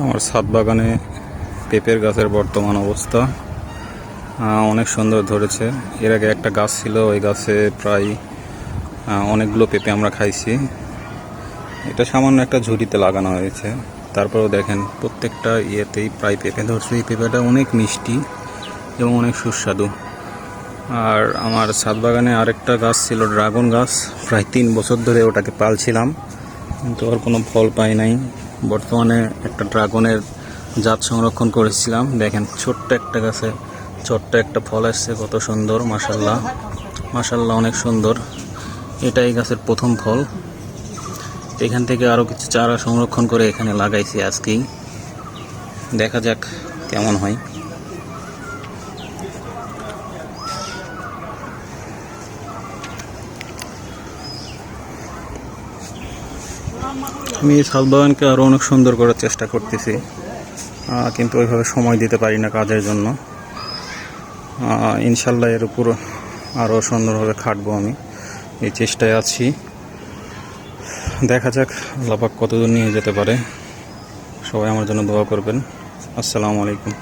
আমার ছাদ বাগানে পেঁপের গাছের বর্তমান অবস্থা অনেক সুন্দর ধরেছে। এর আগে একটা গাছ ছিল, ওই গাছে প্রায় অনেকগুলো পেঁপে আমরা খাইছি। এটা সামান্য একটা ঝুড়িতে লাগানো হয়েছে, তারপরেও দেখেন প্রত্যেকটা ইয়েতেই প্রায় পেঁপে ধরছে। এই পেঁপেটা অনেক মিষ্টি এবং অনেক সুস্বাদু। আর আমার ছাদ বাগানে আরেকটা গাছ ছিল, ড্রাগন গাছ। প্রায় 3 বছর ধরে ওটাকে পালছিলাম, কিন্তু আর কোনো ফল পাই নাই। বর্তমানে একটা ড্রাগনের জাত সংরক্ষণ করেছিলাম। দেখেন ছোট্ট একটা গাছে ছোট্ট একটা ফল আসছে, কত সুন্দর! মাশাল্লাহ মাশাল্লাহ, অনেক সুন্দর। এটাই গাছের প্রথম ফল। এখান থেকে আরও কিছু চারা সংরক্ষণ করে এখানে লাগাইছি আজকেই। দেখা যাক কেমন হয়। আমি এই ছাদ বাগানকে আরও অনেক সুন্দর করার চেষ্টা করতেছি, কিন্তু ওইভাবে সময় দিতে পারি না কাজের জন্য। ইনশাল্লাহ এর উপর আরও সুন্দরভাবে খাটবো, আমি এই চেষ্টায় আছি। দেখা যাক আল্লাহ পাক কতদূর নিয়ে যেতে পারে। সবাই আমার জন্য দোয়া করবেন। আসসালামু আলাইকুম।